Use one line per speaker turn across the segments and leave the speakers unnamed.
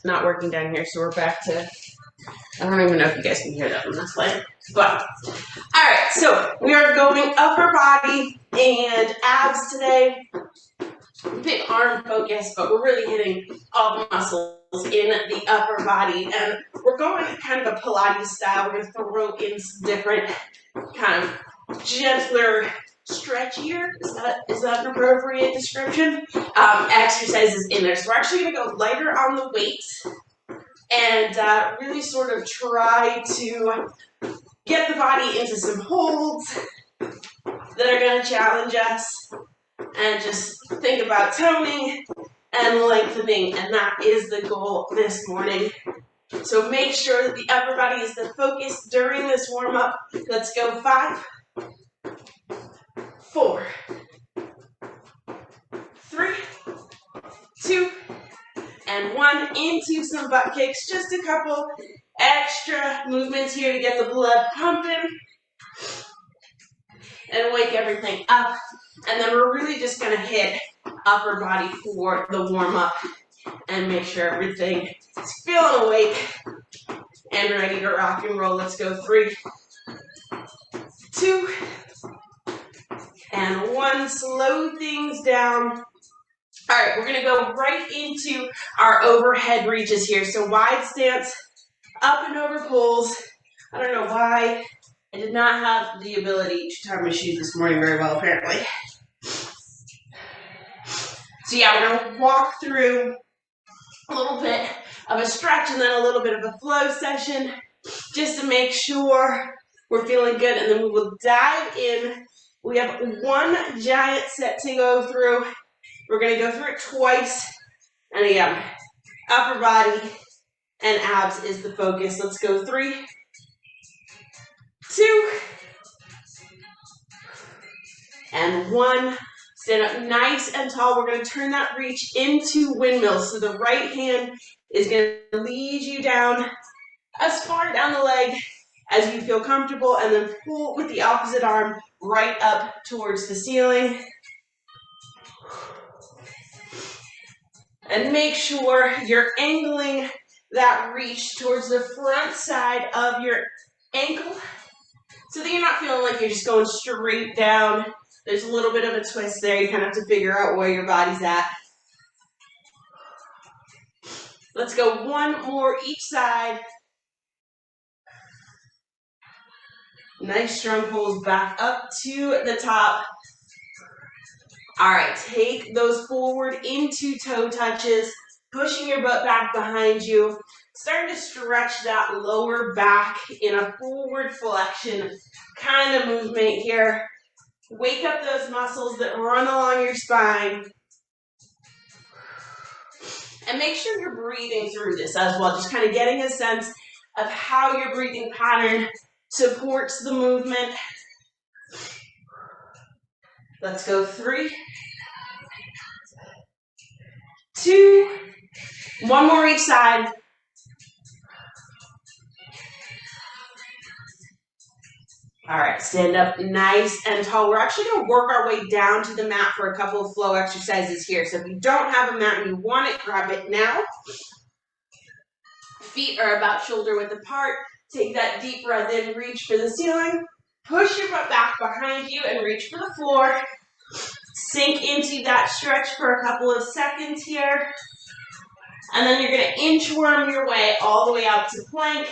not working down here, so we're back to, I don't even know if you guys can hear that on this leg. But, all right, so we are going upper body and abs today. Big arm focus, but we're really hitting all the muscles in the upper body. And we're going kind of a Pilates style. We're going to throw in some different kind of gentler, stretchier, is that an appropriate description? Exercises in there. So we're actually going to go lighter on the weights and really sort of try to get the body into some holds that are going to challenge us and just think about toning and lengthening, and that is the goal this morning. So make sure that the upper body is the focus during this warm-up. Let's go 5, 4, 3, 2, and 1. Into some butt kicks. Just a couple extra movements here to get the blood pumping and wake everything up. And then we're really just going to hit upper body for the warm-up and make sure everything is feeling awake and ready to rock and roll. Let's go 3, 2, and 1. Slow things down. All right, we're going to go right into our overhead reaches here. So wide stance, up and over pulls. I don't know why I did not have the ability to tie my shoes this morning very well, apparently. So yeah, we're going to walk through a little bit of a stretch and then a little bit of a flow session just to make sure we're feeling good, and then we will dive in. We have one giant set to go through. We're going to go through it twice, and again, upper body and abs is the focus. Let's go 3, 2, and 1. Stand up nice and tall. We're going to turn that reach into windmills. So the right hand is going to lead you down as far down the leg as you feel comfortable, and then pull with the opposite arm right up towards the ceiling. And make sure you're angling that reach towards the front side of your ankle so that you're not feeling like you're just going straight down. There's a little bit of a twist there. You kind of have to figure out where your body's at. Let's go 1 more each side. Nice strong pulls back up to the top. All right, take those forward into toe touches, pushing your butt back behind you. Starting to stretch that lower back in a forward flexion kind of movement here. Wake up those muscles that run along your spine. And make sure you're breathing through this as well. Just kind of getting a sense of how your breathing pattern supports the movement. Let's go 3, 2, 1 more each side. All right, stand up nice and tall. We're actually going to work our way down to the mat for a couple of flow exercises here. So if you don't have a mat and you want it, grab it now. Feet are about shoulder width apart. Take that deep breath in, reach for the ceiling. Push your butt back behind you and reach for the floor. Sink into that stretch for a couple of seconds here. And then you're going to inchworm your way all the way out to plank.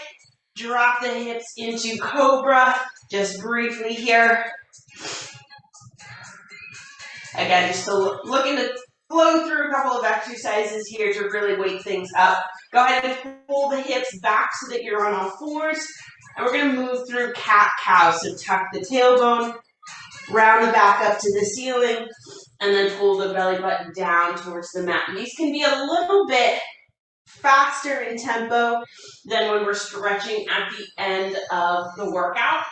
Drop the hips into cobra, just briefly here. Again, just looking to flow through a couple of exercises here to really wake things up. Go ahead and pull the hips back so that you're on all fours. And we're going to move through cat-cow. So tuck the tailbone, round the back up to the ceiling, and then pull the belly button down towards the mat. These can be a little bit faster in tempo than when we're stretching at the end of the workout.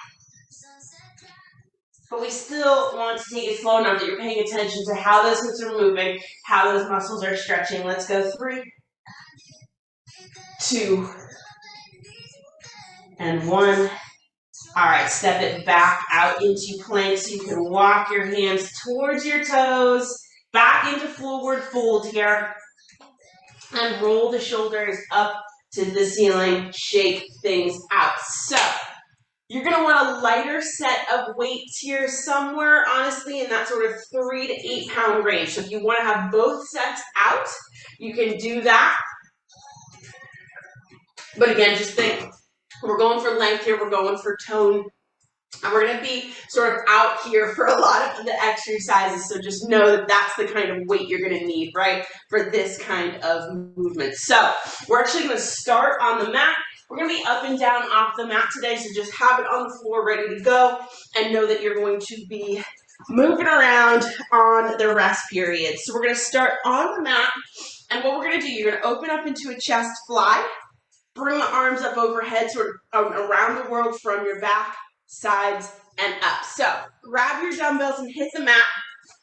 But we still want to take it slow enough that you're paying attention to how those hips are moving, how those muscles are stretching. Let's go 3, 2, and 1. All right, step it back out into plank so you can walk your hands towards your toes, back into forward fold here. and roll the shoulders up to the ceiling, shake things out. So you're going to want a lighter set of weights here somewhere, honestly, in that sort of 3 to 8 pound range. So if you want to have both sets out, you can do that. But again, just think, we're going for length here, we're going for tone, and we're going to be sort of out here for a lot of the exercises, so just know that that's the kind of weight you're going to need, right, for this kind of movement. So we're actually going to start on the mat. We're going to be up and down off the mat today, so just have it on the floor ready to go, and know that you're going to be moving around on the rest period. So we're going to start on the mat, and what we're going to do, you're going to open up into a chest fly. Bring the arms up overhead, sort of around the world from your back, sides, and up. So grab your dumbbells and hit the mat.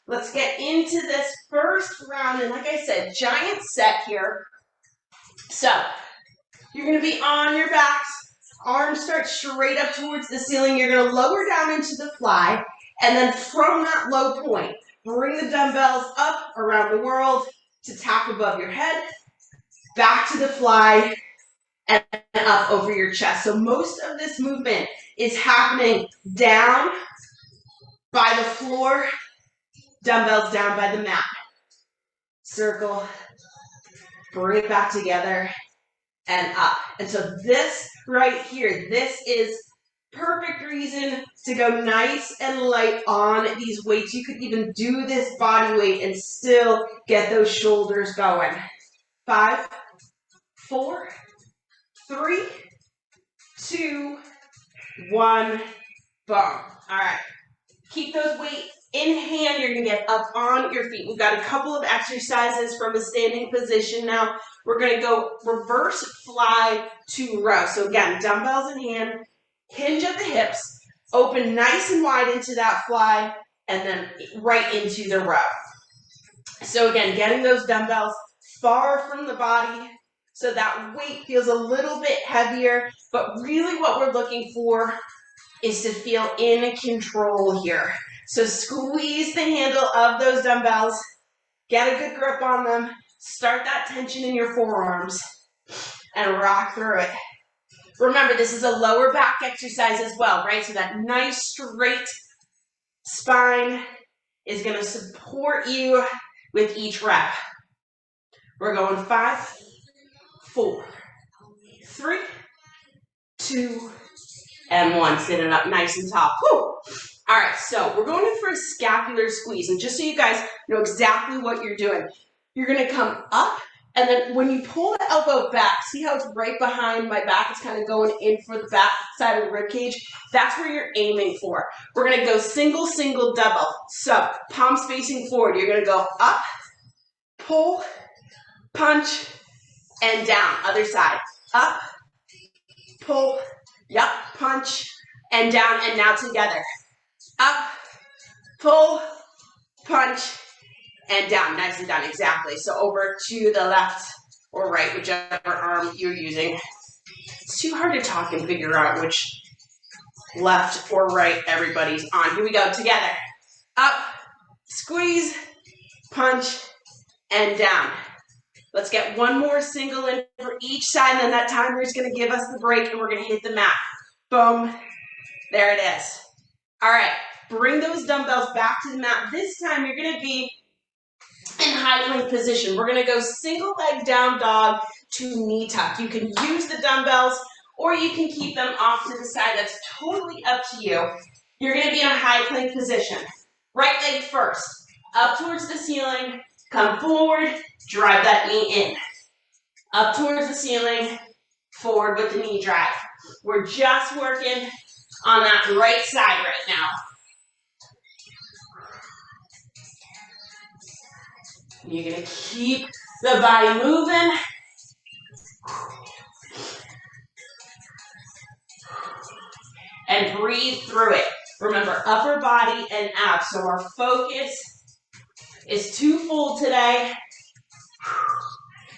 Let's get into this first round. And like I said, giant set here. So you're going to be on your backs. Arms start straight up towards the ceiling. You're going to lower down into the fly. And then from that low point, bring the dumbbells up around the world to tap above your head. Back to the fly. And up over your chest. So most of this movement is happening down by the floor, dumbbells down by the mat. Circle, bring it back together, and up. And so this right here, this is perfect reason to go nice and light on these weights. You could even do this body weight and still get those shoulders going. 5, 4, 3, 2, 1, boom. All right. Keep those weights in hand. You're going to get up on your feet. We've got a couple of exercises from a standing position now. We're going to go reverse fly to row. So again, dumbbells in hand, hinge at the hips, open nice and wide into that fly, and then right into the row. So again, getting those dumbbells far from the body, so that weight feels a little bit heavier, but really what we're looking for is to feel in control here. So squeeze the handle of those dumbbells, get a good grip on them, start that tension in your forearms, and rock through it. Remember, this is a lower back exercise as well, right? So that nice straight spine is going to support you with each rep. We're going 5, 4, 3, 2, and 1. Sitting up nice and tall. Whew. All right, so we're going in for a scapular squeeze. And just so you guys know exactly what you're doing, you're going to come up, and then when you pull the elbow back, see how it's right behind my back? It's kind of going in for the back side of the rib cage. That's where you're aiming for. We're going to go single, single, double. So palms facing forward. You're going to go up, pull, punch, and down. Other side. Up, pull, yep, punch, and down, and now together. Up, pull, punch, and down. Nice and down, exactly. So over to the left or right, whichever arm you're using. It's too hard to talk and figure out which left or right everybody's on. Here we go, together. Up, squeeze, punch, and down. Let's get one more single in for each side, and then that timer is going to give us the break, and we're going to hit the mat. Boom. There it is. All right. Bring those dumbbells back to the mat. This time, you're going to be in high plank position. We're going to go single leg down dog to knee tuck. You can use the dumbbells, or you can keep them off to the side. That's totally up to you. You're going to be in a high plank position. Right leg first. Up towards the ceiling. Come forward, drive that knee in. Up towards the ceiling, forward with the knee drive. We're just working on that right side right now. You're going to keep the body moving. And breathe through it. Remember, upper body and abs. So our focus is twofold today.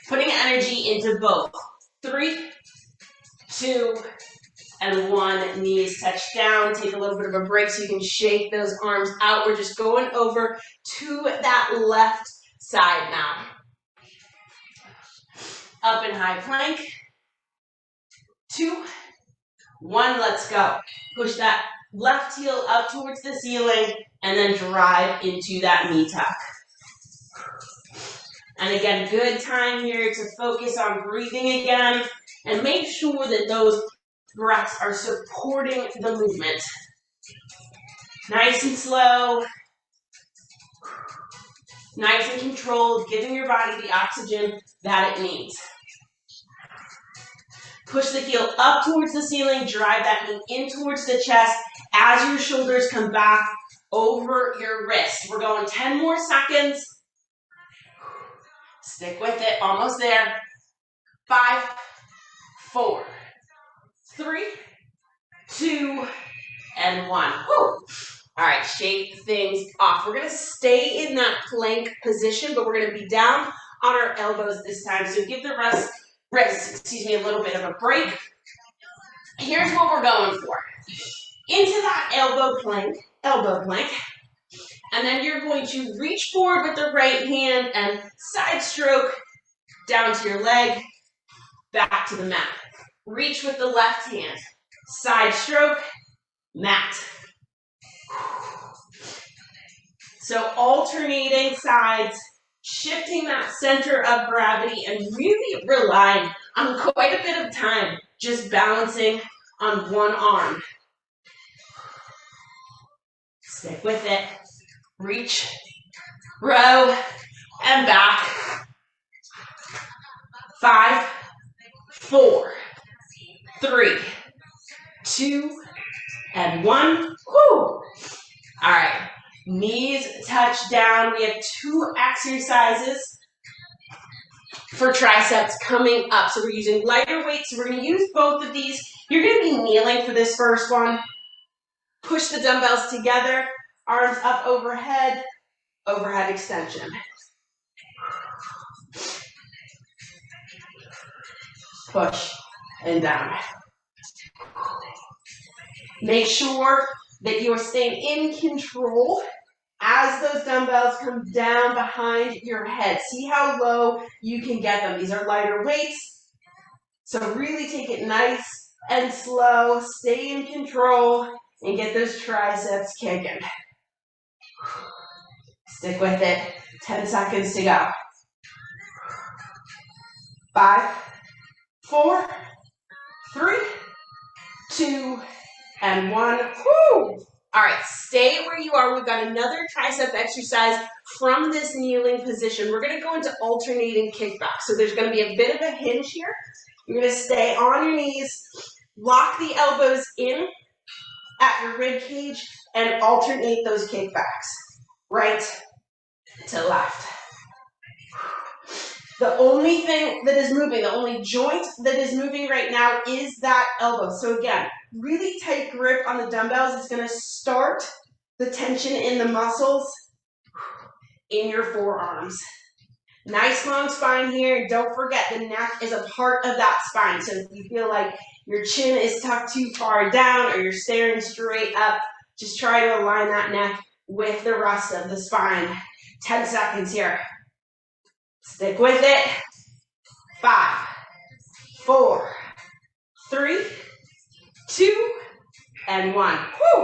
Putting energy into both. 3, 2, and 1. Knees touch down. Take a little bit of a break so you can shake those arms out. We're just going over to that left side now. Up and high plank. 2, 1, let's go. Push that left heel up towards the ceiling and then drive into that knee tuck. And again, good time here to focus on breathing again and make sure that those breaths are supporting the movement. Nice and slow. Nice and controlled, giving your body the oxygen that it needs. Push the heel up towards the ceiling, drive that knee in towards the chest as your shoulders come back over your wrist. We're going 10 more seconds. Stick with it, almost there. 5, 4, 3, 2, and 1. Woo. All right, shake things off. We're gonna stay in that plank position, but we're gonna be down on our elbows this time. So give the wrists, a little bit of a break. Here's what we're going for. Into that elbow plank, and then you're going to reach forward with the right hand and side stroke down to your leg, back to the mat. Reach with the left hand, side stroke, mat. So alternating sides, shifting that center of gravity and really relying on quite a bit of time just balancing on one arm. Stick with it. Reach, row, and back. 5, 4, 3, 2, and 1. Woo! All right. Knees touch down. We have 2 exercises for triceps coming up. So we're using lighter weights. So we're going to use both of these. You're going to be kneeling for this first one. Push the dumbbells together. Arms up overhead. Overhead extension. Push and down. Make sure that you are staying in control as those dumbbells come down behind your head. See how low you can get them. These are lighter weights. So really take it nice and slow. Stay in control and get those triceps kicking. Stick with it. 10 seconds to go. 5, 4, 3, 2, and 1. Woo! All right, stay where you are. We've got another tricep exercise from this kneeling position. We're going to go into alternating kickback. So there's going to be a bit of a hinge here. You're going to stay on your knees, lock the elbows in at your rib cage, and alternate those kickbacks. Right to left. The only thing that is moving, the only joint that is moving right now is that elbow. So again, really tight grip on the dumbbells. It's going to start the tension in the muscles in your forearms. Nice long spine here. Don't forget the neck is a part of that spine. So if you feel like your chin is tucked too far down or you're staring straight up, just try to align that neck with the rest of the spine. 10 seconds here. Stick with it. 5, 4, 3, 2, and 1. Woo!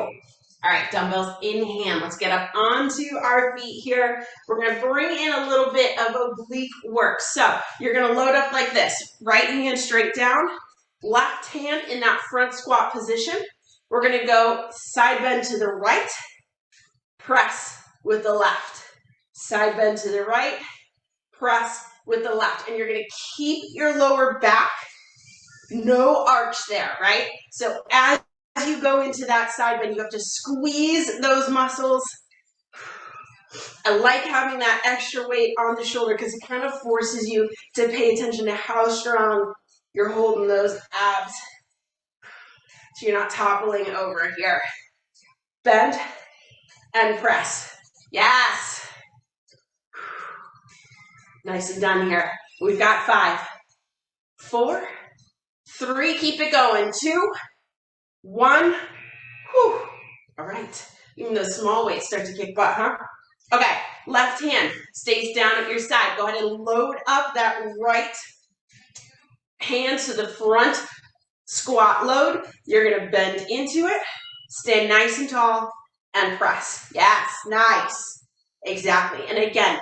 All right, dumbbells in hand. Let's get up onto our feet here. We're going to bring in a little bit of oblique work. So you're going to load up like this. Right hand straight down. Left hand in that front squat position. We're going to go side bend to the right. Press with the left. Side bend to the right. Press with the left. And you're going to keep your lower back. No arch there, right? So as you go into that side bend, you have to squeeze those muscles. I like having that extra weight on the shoulder because it kind of forces you to pay attention to how strong you're holding those abs so you're not toppling over here. Bend and press. Yes. Nicely done here. We've got 5, 4, 3, keep it going. 2, 1. Whew. All right. Even those small weights start to kick butt, huh? Okay. Left hand stays down at your side. Go ahead and load up that right hands to the front squat load. You're going to bend into it, stand nice and tall, and press. Yes, nice. Exactly. And again,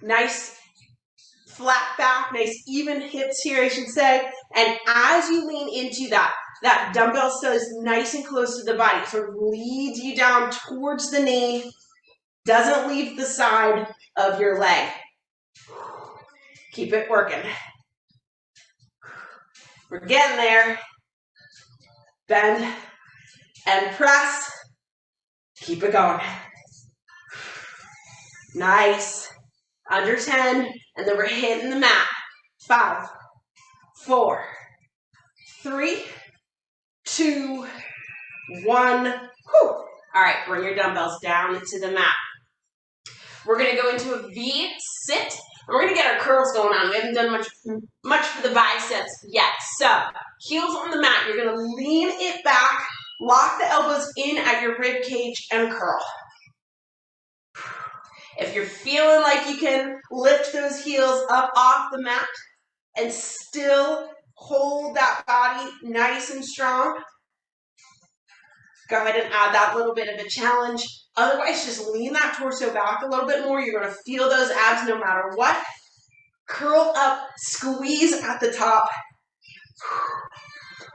nice flat back, nice even hips here, I should say. And as you lean into that, that dumbbell stays nice and close to the body. So it leads you down towards the knee, doesn't leave the side of your leg. Keep it working. We're getting there. Bend and press. Keep it going. Nice. Under 10, and then we're hitting the mat. 5, 4, 3, 2, 1. Whew. All right, bring your dumbbells down to the mat. We're going to go into a V-sit, and we're going to get our curls going on. We haven't done much for the biceps yet. So, heels on the mat. You're going to lean it back, lock the elbows in at your rib cage, and curl. If you're feeling like you can lift those heels up off the mat and still hold that body nice and strong, go ahead and add that little bit of a challenge. Otherwise, just lean that torso back a little bit more. You're going to feel those abs no matter what. Curl up, squeeze at the top,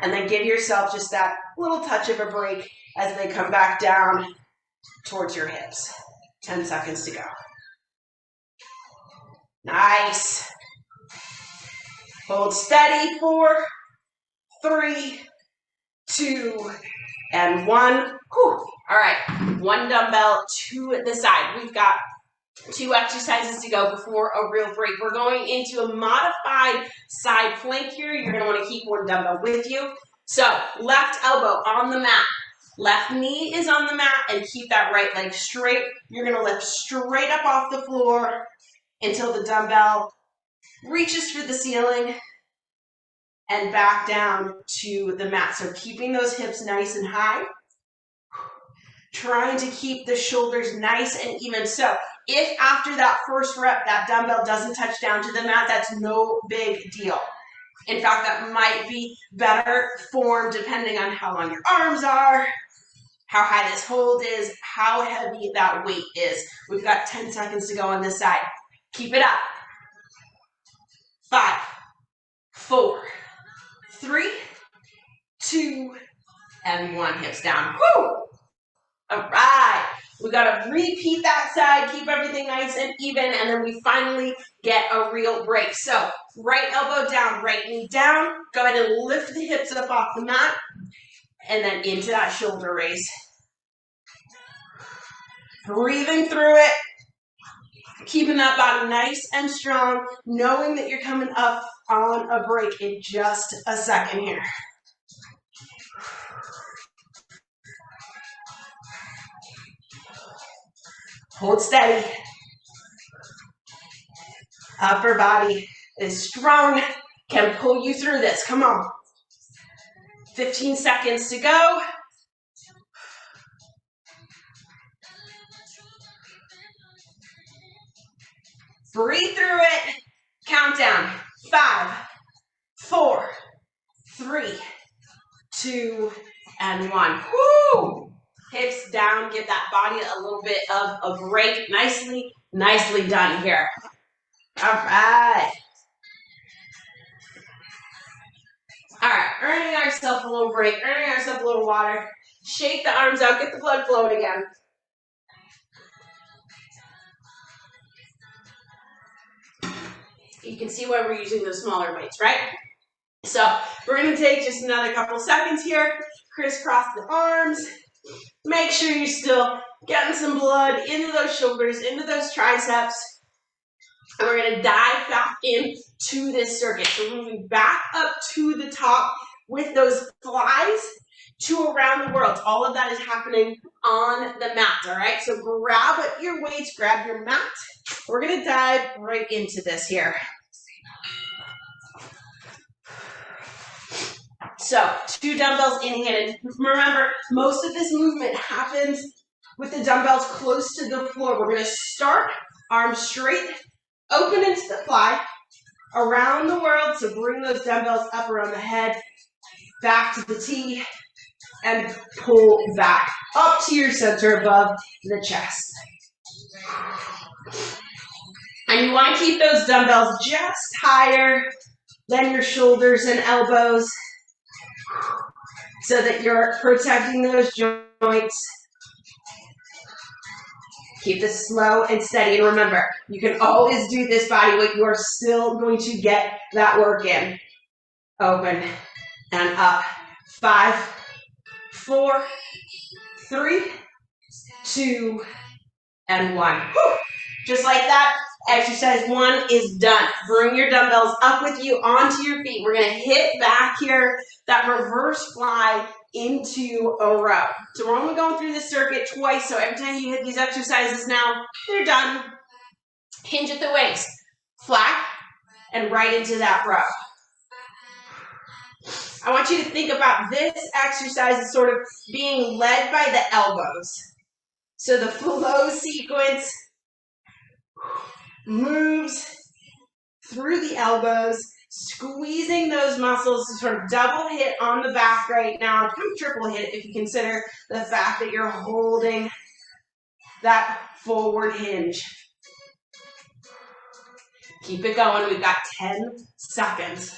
and then give yourself just that little touch of a break as they come back down towards your hips. 10 seconds to go. Nice. Hold steady. 4, 3, 2, and 1. Whew. All right, one dumbbell to the side. We've got 2 exercises to go before a real break. We're going into a modified side plank here. You're going to want to keep one dumbbell with you. So left elbow on the mat. Left knee is on the mat, and keep that right leg straight. You're going to lift straight up off the floor until the dumbbell reaches for the ceiling and back down to the mat. So keeping those hips nice and high. Trying to keep the shoulders nice and even. So if after that first rep, that dumbbell doesn't touch down to the mat, that's no big deal. In fact, that might be better form depending on how long your arms are, how high this hold is, how heavy that weight is. We've got 10 seconds to go on this side. Keep it up. 5, 4, 3, 2, and 1. Hips down. Woo! All right. We got to repeat that side, keep everything nice and even, and then we finally get a real break. So right elbow down, right knee down. Go ahead and lift the hips up off the mat, and then into that shoulder raise. Breathing through it, keeping that body nice and strong, knowing that you're coming up on a break in just a second here. Hold steady. Upper body is strong, can pull you through this. Come on. 15 seconds to go. Breathe through it. Countdown. 5, 4, 3, 2, and 1. Woo! Hips down. Give that body a little bit of a break. Nicely done here. All right. All right. Earning ourselves a little break. Earning ourselves a little water. Shake the arms out. Get the blood flowing again. You can see why we're using those smaller weights, right? So we're going to take just another couple seconds here. Crisscross the arms. Make sure you're still getting some blood into those shoulders, into those triceps. And we're going to dive back into this circuit. So moving back up to the top with those flies to around the world. All of that is happening on the mat, all right? So grab your weights, grab your mat. We're going to dive right into this here. So 2 dumbbells in hand. Remember, most of this movement happens with the dumbbells close to the floor. We're going to start arms straight, open into the fly, around the world. So bring those dumbbells up around the head, back to the T, and pull back up to your center above the chest. And you want to keep those dumbbells just higher than your shoulders and elbows so that you're protecting those joints. Keep this slow and steady. And remember, you can always do this body weight. You are still going to get that work in. Open and up. 5, 4, 3, 2, and 1. Whew. Just like that, exercise 1 is done. Bring your dumbbells up with you onto your feet. We're going to hit back here, that reverse fly into a row. So we're only going through this circuit twice, so every time you hit these exercises now, they're done. Hinge at the waist, flat, and right into that row. I want you to think about this exercise as sort of being led by the elbows. So the flow sequence moves through the elbows, squeezing those muscles to sort of double hit on the back right now. Kind of triple hit if you consider the fact that you're holding that forward hinge. Keep it going. We've got 10 seconds.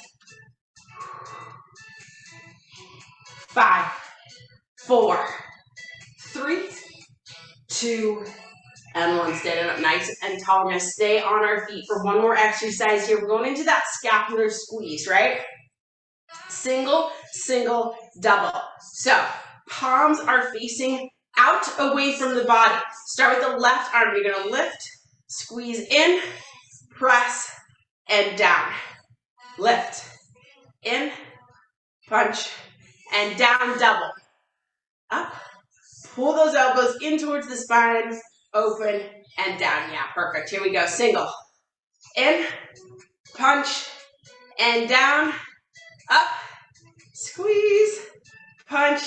5, 4, 3, 2, and 1. Standing up nice and tall. We're going to stay on our feet for one more exercise here. We're going into that scapular squeeze, right? Single, single, double. So palms are facing out away from the body. Start with the left arm. You're going to lift, squeeze in, press, and down. Lift, in, punch, and down, double. Up, pull those elbows in towards the spine, open, and down. Yeah, perfect. Here we go. Single, in, punch, and down, up, squeeze, punch,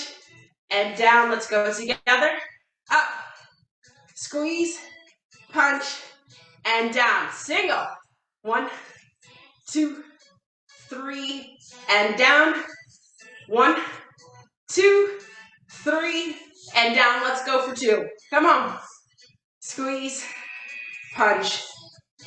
and down. Let's go together. Up, squeeze, punch, and down. Single. 1, 2, 3, and down. 1, 2, 3, and down. Let's go for 2. Come on. Squeeze, punch,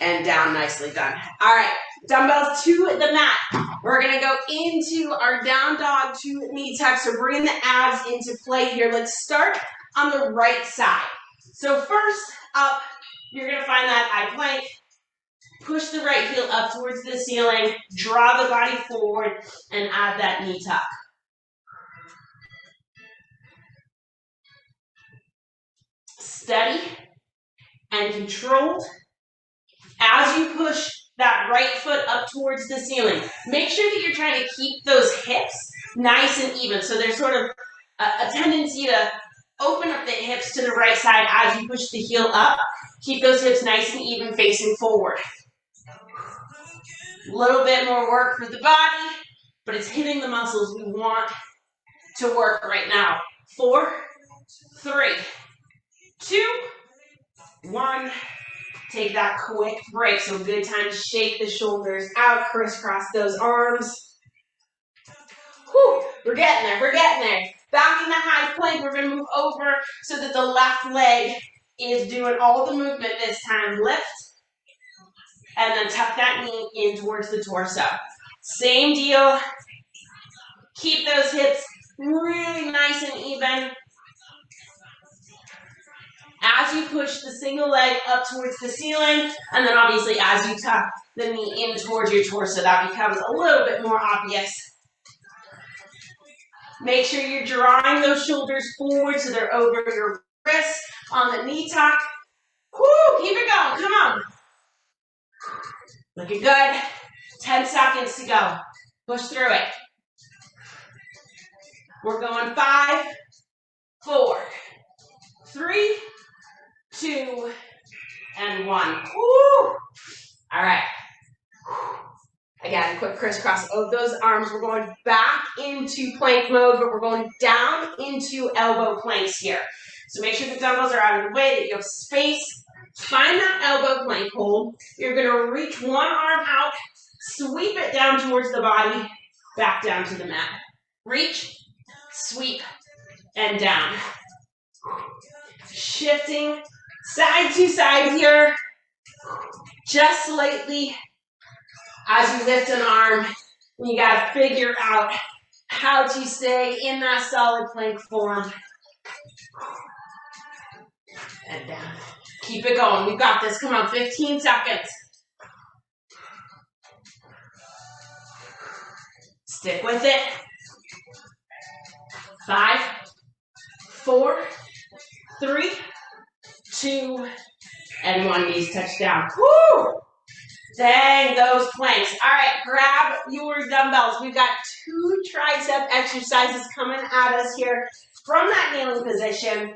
and down. Nicely done. All right, dumbbells to the mat. We're going to go into our down dog to knee tuck. So bringing the abs into play here. Let's start on the right side. So first up, you're going to find that high plank. Push the right heel up towards the ceiling. Draw the body forward and add that knee tuck. Steady and controlled as you push that right foot up towards the ceiling. Make sure that you're trying to keep those hips nice and even. So there's sort of a tendency to open up the hips to the right side as you push the heel up. Keep those hips nice and even facing forward. A little bit more work for the body, but it's hitting the muscles we want to work right now. 4, 3, 2, 1. Take that quick break. So good time to shake the shoulders out, crisscross those arms. Whew, we're getting there, we're getting there. Back in the high plank, we're going to move over so that the left leg is doing all the movement this time. Lift, and then tuck that knee in towards the torso. Same deal. Keep those hips really nice and even. As you push the single leg up towards the ceiling, and then obviously as you tuck the knee in towards your torso, that becomes a little bit more obvious. Make sure you're drawing those shoulders forward so they're over your wrists on the knee tuck. Woo, keep it going, come on. Looking good. 10 seconds to go. Push through it. We're going 5, 4, 3, 2, and 1. Woo! All right. Again, quick crisscross of those arms. We're going back into plank mode, but we're going down into elbow planks here. So make sure the dumbbells are out of the way, that you have space. Find that elbow plank hold. You're going to reach one arm out, Sweep it down towards the body, back down to the mat. Reach, sweep, and down. Shifting side to side here, just slightly as you lift an arm. You gotta figure out how to stay in that solid plank form. And down. Keep it going. We've got this. Come on, 15 seconds. Stick with it. 5, 4, 3, 2, and 1. Knees touch down. Woo! Dang, those planks. All right, grab your dumbbells. We've got 2 tricep exercises coming at us here from that kneeling position.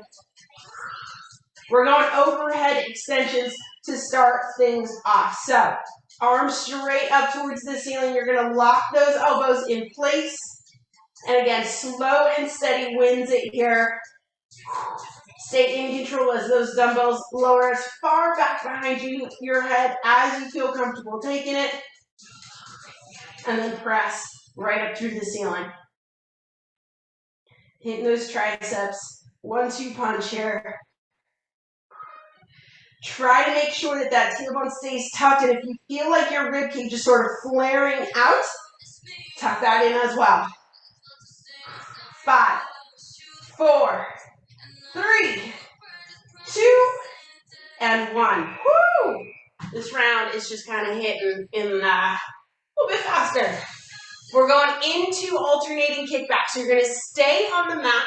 We're going overhead extensions to start things off. So, arms straight up towards the ceiling. You're going to lock those elbows in place. And again, slow and steady wins it here. Stay in control as those dumbbells lower as far back behind your head as you feel comfortable taking it. And then press right up through the ceiling. Hitting those triceps. 1-2 punch here. Try to make sure that that tailbone stays tucked. And if you feel like your rib cage is sort of flaring out, tuck that in as well. 5, 4, 3, 2, and 1. Woo! This round is just kind of hitting in a little bit faster. We're going into alternating kickback. So you're going to stay on the mat.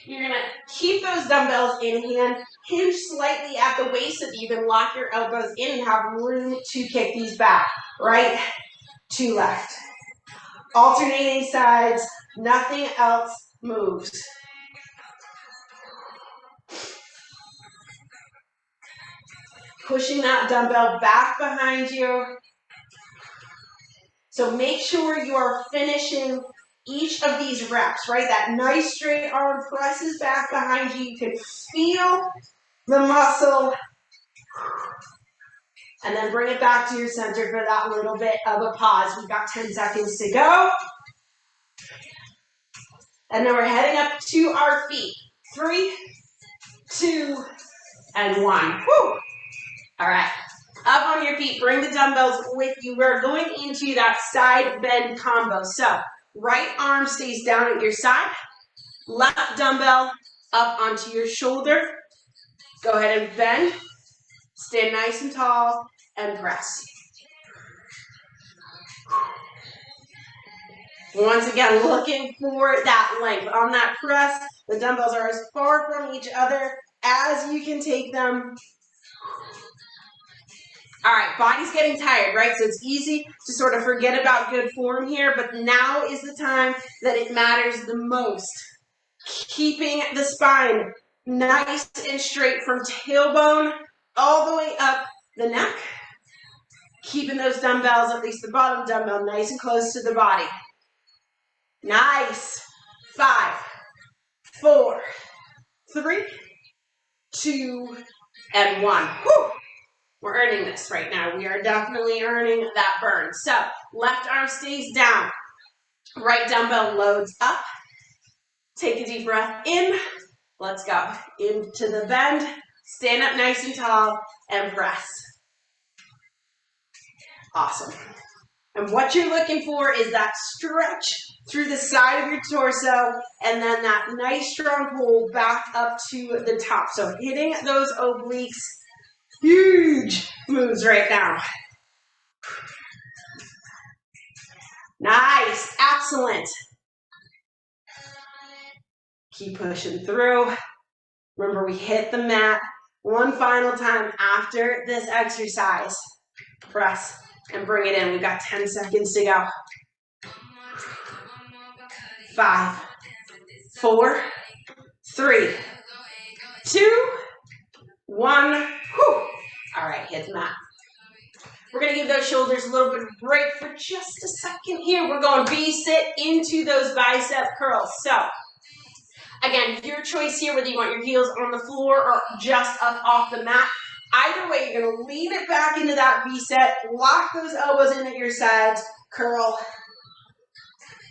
You're going to keep those dumbbells in hand, hinge slightly at the waist so that you can lock your elbows in and have room to kick these back. Right to left. Alternating sides, nothing else moves. Pushing that dumbbell back behind you. So make sure you are finishing each of these reps, right? That nice straight arm presses back behind you. You can feel the muscle. And then bring it back to your center for that little bit of a pause. We've got 10 seconds to go. And then we're heading up to our feet. 3, 2, and 1. Woo! All right. Up on your feet. Bring the dumbbells with you. We're going into that side bend combo. So, right arm stays down at your side. Left dumbbell up onto your shoulder. Go ahead and bend. Stand nice and tall and press. Once again, looking for that length. On that press, the dumbbells are as far from each other as you can take them. All right, body's getting tired, right? So it's easy to sort of forget about good form here, but now is the time that it matters the most. Keeping the spine nice and straight from tailbone all the way up the neck. Keeping those dumbbells, at least the bottom dumbbell, nice and close to the body. Nice. 5, 4, 3, 2, and 1. Whew. We're earning this right now. We are definitely earning that burn. So, left arm stays down. Right dumbbell loads up. Take a deep breath in. Let's go. Into the bend. Stand up nice and tall and press. Awesome. And what you're looking for is that stretch through the side of your torso and then that nice strong pull back up to the top. So hitting those obliques, huge moves right now. Nice, excellent. Keep pushing through. Remember, we hit the mat one final time after this exercise. Press and bring it in. We've got 10 seconds to go. 5, 4, 3, 2, 1. Whew. All right, hit the mat. We're going to give those shoulders a little bit of a break for just a second here. We're going V-sit into those bicep curls. So, again, your choice here, whether you want your heels on the floor or just up off the mat. Either way, you're going to lean it back into that V-set, lock those elbows in at your sides, curl,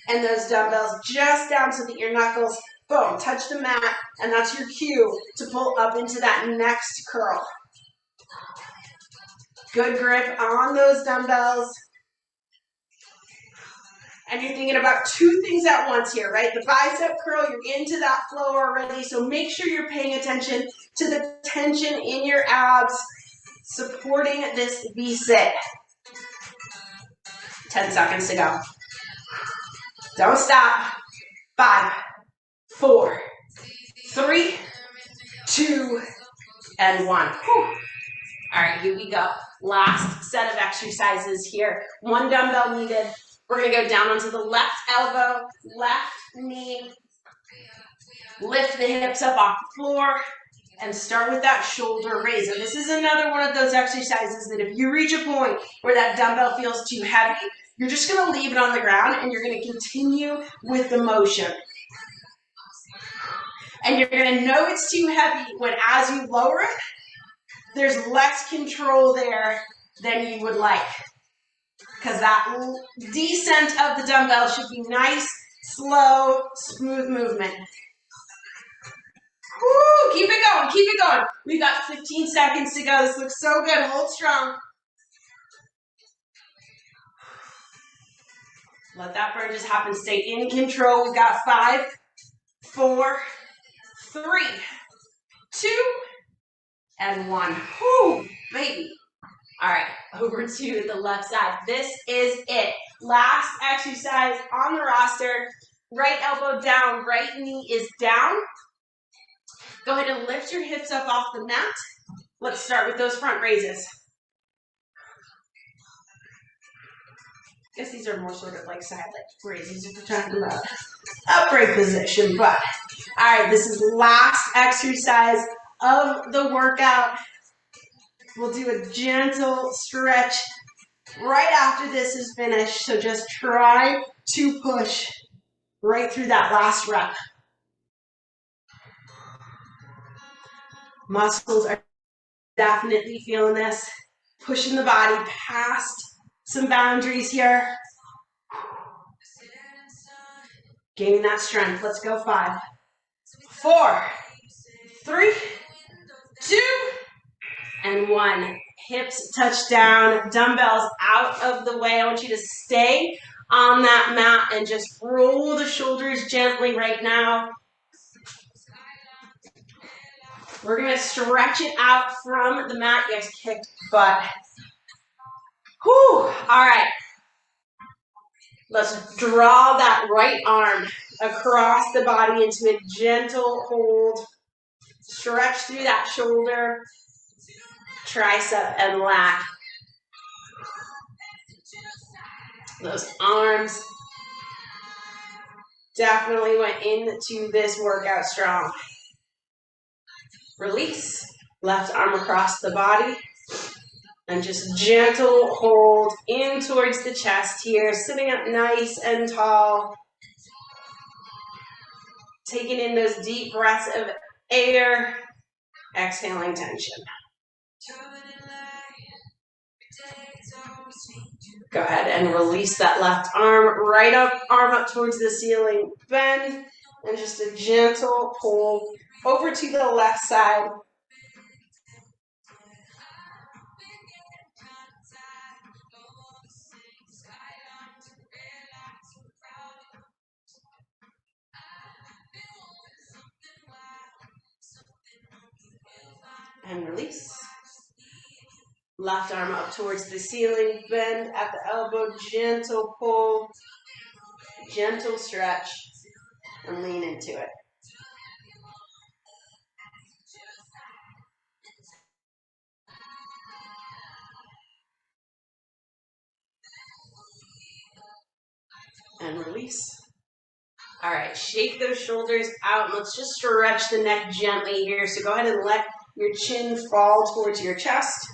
and those dumbbells just down to the ear knuckles. Boom, touch the mat, and that's your cue to pull up into that next curl. Good grip on those dumbbells. And you're thinking about two things at once here, right? The bicep curl, you're into that flow already, so make sure you're paying attention to the tension in your abs, supporting this V-sit. 10 seconds to go. Don't stop. 5, 4, 3, 2, and 1. Whew. All right, here we go. Last set of exercises here. One dumbbell needed. We're going to go down onto the left elbow, left knee. Lift the hips up off the floor and start with that shoulder raise. And this is another one of those exercises that if you reach a point where that dumbbell feels too heavy, you're just going to leave it on the ground and you're going to continue with the motion. And you're going to know it's too heavy when as you lower it, there's less control there than you would like. Because that descent of the dumbbell should be nice, slow, smooth movement. Woo, keep it going, keep it going. We've got 15 seconds to go. This looks so good. Hold strong. Let that burn just happen. Stay in control. We've got 5, 4, 3, 2, and 1. Whoo, baby. All right, over to the left side. This is it. Last exercise on the roster. Right elbow down, right knee is down. Go ahead and lift your hips up off the mat. Let's start with those front raises. I guess these are more sort of like side leg raises if we're talking about upright position. But all right, this is the last exercise of the workout. We'll do a gentle stretch right after this is finished. So just try to push right through that last rep. Muscles are definitely feeling this. Pushing the body past some boundaries here. Gaining that strength. Let's go. 5, 4, 3, 2, and 1. Hips touch down, dumbbells out of the way. I want you to stay on that mat and just roll the shoulders gently right now. We're going to stretch it out from the mat. You guys kicked butt. Whew. All right. Let's draw that right arm across the body into a gentle hold. Stretch through that shoulder, tricep, and lat. Those arms definitely went into this workout strong. Release. Left arm across the body. And just gentle hold in towards the chest here. Sitting up nice and tall. Taking in those deep breaths of air. Exhaling tension. Go ahead and release that left arm. Right arm up towards the ceiling. Bend. And just a gentle pull over to the left side. And release. Left arm up towards the ceiling. Bend at the elbow. Gentle pull. Gentle stretch. And lean into it. And release. All right, shake those shoulders out. Let's just stretch the neck gently here. So go ahead and let your chin fall towards your chest.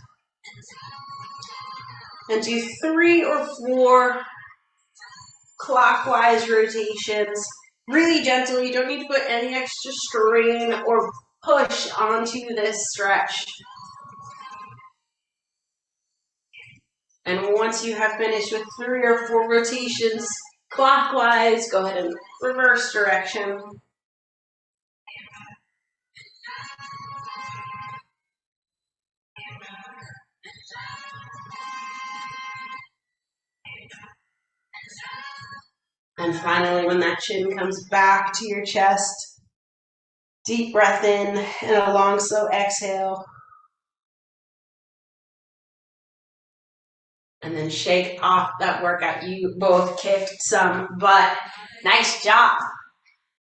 And do 3 or 4 clockwise rotations. Really gentle. You don't need to put any extra strain or push onto this stretch. And once you have finished with 3 or 4 rotations clockwise, go ahead and reverse direction. And finally, when that chin comes back to your chest, deep breath in and a long, slow exhale. And then shake off that workout. You both kicked some butt. Nice job.